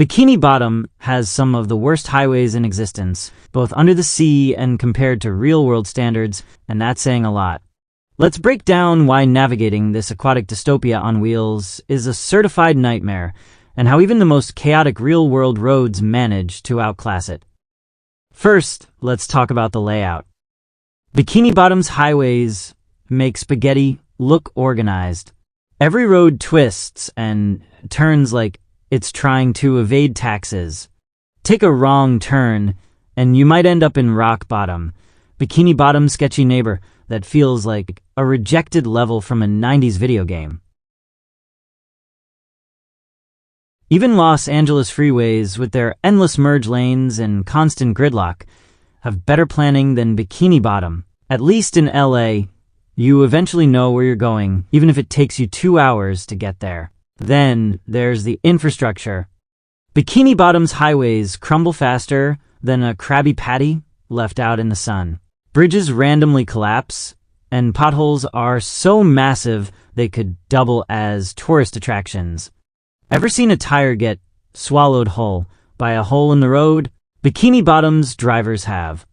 Bikini Bottom has some of the worst highways in existence, both under the sea and compared to real-world standards, and that's saying a lot. Let's break down why navigating this aquatic dystopia on wheels is a certified nightmare, and how even the most chaotic real-world roads manage to outclass it. First, let's talk about the layout. Bikini Bottom's highways make spaghetti look organized. Every road twists and turns like it's trying to evade taxes. Take a wrong turn, and you might end up in rock bottom. Bikini Bottom's sketchy neighbor that feels like a rejected level from a 90s video game. Even Los Angeles freeways, with their endless merge lanes and constant gridlock, have better planning than Bikini Bottom. At least in LA, you eventually know where you're going, even if it takes you 2 hours to get there. Then there's the infrastructure. Bikini Bottom's highways crumble faster than a Krabby Patty left out in the sun. Bridges randomly collapse, and potholes are so massive they could double as tourist attractions. Ever seen a tire get swallowed whole by a hole in the road? Bikini Bottom's drivers have.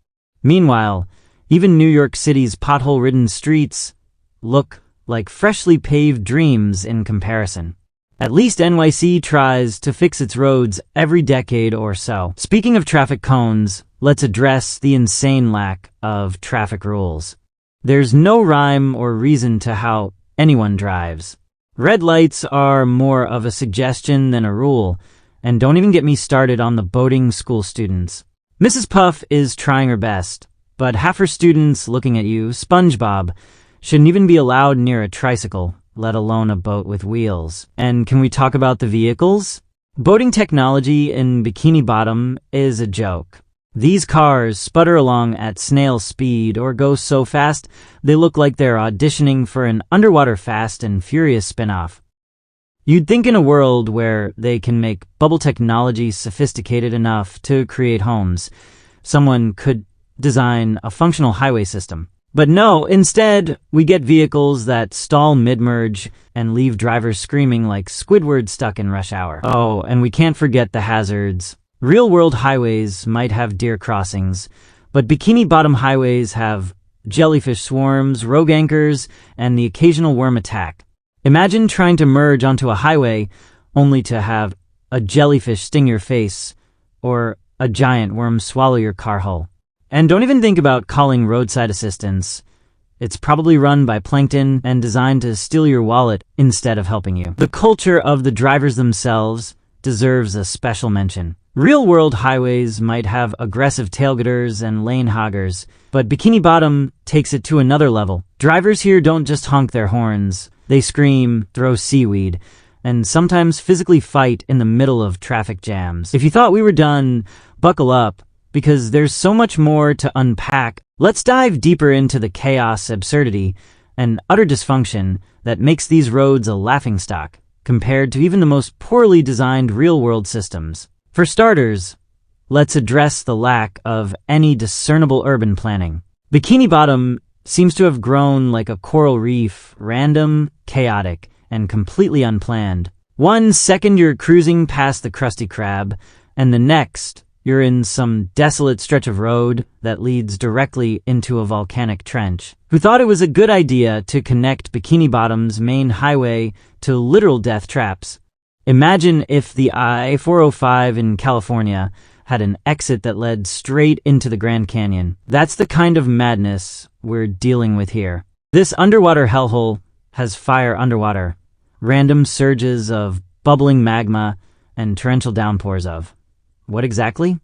Meanwhile, even New York City's pothole-ridden streets look like freshly paved dreams in comparison. At least NYC tries to fix its roads every decade or so. Speaking of traffic cones, let's address the insane lack of traffic rules. There's no rhyme or reason to how anyone drives. Red lights are more of a suggestion than a rule, and don't even get me started on the boating school students. Mrs. Puff is trying her best, but half her students looking at you, SpongeBob, shouldn't even be allowed near a tricycle, let alone a boat with wheels. And can we talk about the vehicles? Boating technology in Bikini Bottom is a joke. These cars sputter along at snail speed or go so fast they look like they're auditioning for an underwater Fast and Furious spin-off. You'd think in a world where they can make bubble technology sophisticated enough to create homes, someone could design a functional highway system. But no, instead, we get vehicles that stall mid-merge and leave drivers screaming like Squidward stuck in rush hour. Oh, and we can't forget the hazards. Real-world highways might have deer crossings, but Bikini Bottom highways have jellyfish swarms, rogue anchors, and the occasional worm attack. Imagine trying to merge onto a highway only to have a jellyfish sting your face or a giant worm swallow your car hull. And don't even think about calling roadside assistance. It's probably run by plankton and designed to steal your wallet instead of helping you. The culture of the drivers themselves deserves a special mention. Real-world highways might have aggressive tailgaters and lane hoggers, but Bikini Bottom takes it to another level. Drivers here don't just honk their horns. They scream, throw seaweed, and sometimes physically fight in the middle of traffic jams. If you thought we were done, buckle up, because there's so much more to unpack. Let's dive deeper into the chaos, absurdity, and utter dysfunction that makes these roads a laughingstock compared to even the most poorly designed real-world systems. For starters, let's address the lack of any discernible urban planning. Bikini Bottom seems to have grown like a coral reef, random, chaotic, and completely unplanned. 1 second you're cruising past the Krusty Krab, and the next you're in some desolate stretch of road that leads directly into a volcanic trench. Who thought it was a good idea to connect Bikini Bottom's main highway to literal death traps? Imagine if the I-405 in California had an exit that led straight into the Grand Canyon. That's the kind of madness we're dealing with here. This underwater hellhole has fire underwater, random surges of bubbling magma, and torrential downpours of what exactly?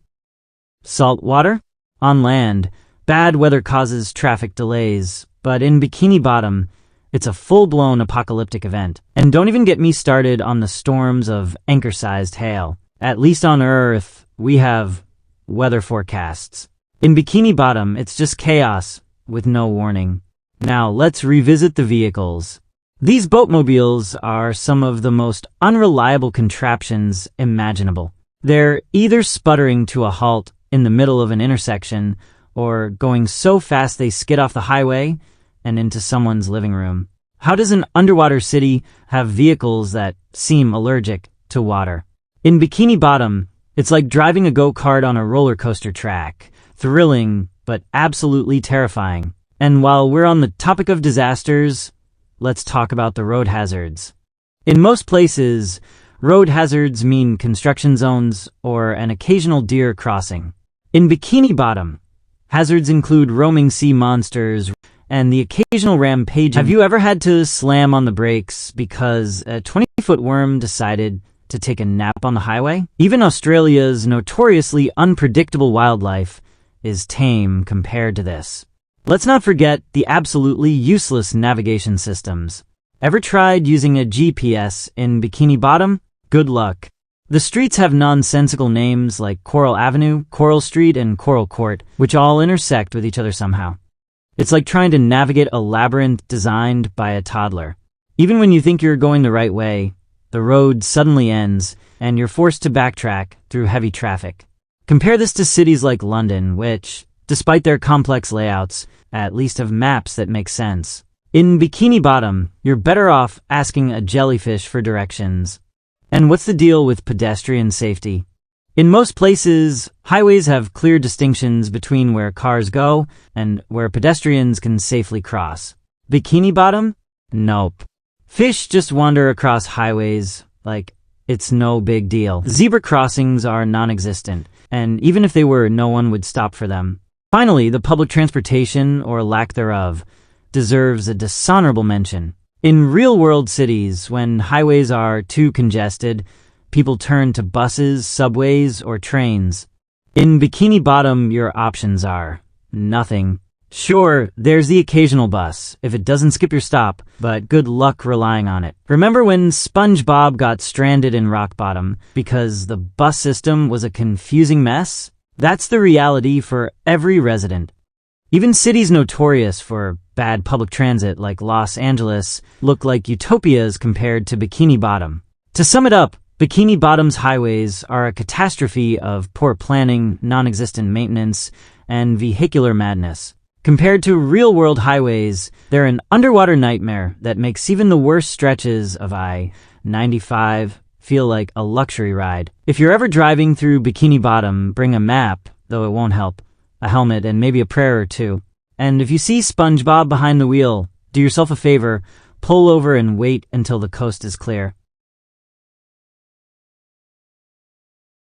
Salt water? On land, bad weather causes traffic delays, but in Bikini Bottom, it's a full-blown apocalyptic event. And don't even get me started on the storms of anchor-sized hail. At least on Earth, we have weather forecasts. In Bikini Bottom, it's just chaos with no warning. Now, let's revisit the vehicles. These boatmobiles are some of the most unreliable contraptions imaginable. They're either sputtering to a halt in the middle of an intersection or going so fast they skid off the highway and into someone's living room. How does an underwater city have vehicles that seem allergic to water? In Bikini Bottom, it's like driving a go-kart on a roller coaster track. Thrilling, but absolutely terrifying. And while we're on the topic of disasters, let's talk about the road hazards. In most places, road hazards mean construction zones or an occasional deer crossing. In Bikini Bottom, hazards include roaming sea monsters and the occasional rampaging. Have you ever had to slam on the brakes because a 20-foot worm decided to take a nap on the highway? Even Australia's notoriously unpredictable wildlife is tame compared to this. Let's not forget the absolutely useless navigation systems. Ever tried using a GPS in Bikini Bottom? Good luck. The streets have nonsensical names like Coral Avenue, Coral Street, and Coral Court, which all intersect with each other somehow. It's like trying to navigate a labyrinth designed by a toddler. Even when you think you're going the right way, the road suddenly ends, and you're forced to backtrack through heavy traffic. Compare this to cities like London, which, despite their complex layouts, at least have maps that make sense. In Bikini Bottom, you're better off asking a jellyfish for directions. And what's the deal with pedestrian safety? In most places, highways have clear distinctions between where cars go and where pedestrians can safely cross. Bikini Bottom? Nope. Fish just wander across highways like it's no big deal. Zebra crossings are non-existent, and even if they were, no one would stop for them. Finally, the public transportation, or lack thereof, deserves a dishonorable mention. In real-world cities, when highways are too congested, people turn to buses, subways, or trains. In Bikini Bottom, your options are nothing. Sure, there's the occasional bus, if it doesn't skip your stop, but good luck relying on it. Remember when SpongeBob got stranded in Rock Bottom because the bus system was a confusing mess? That's the reality for every resident. Even cities notorious for bad public transit like Los Angeles look like utopias compared to Bikini Bottom. To sum it up, Bikini Bottom's highways are a catastrophe of poor planning, non-existent maintenance, and vehicular madness. Compared to real-world highways, they're an underwater nightmare that makes even the worst stretches of I-95 feel like a luxury ride. If you're ever driving through Bikini Bottom, bring a map, though it won't help, a helmet, and maybe a prayer or two. And if you see SpongeBob behind the wheel, do yourself a favor, pull over and wait until the coast is clear.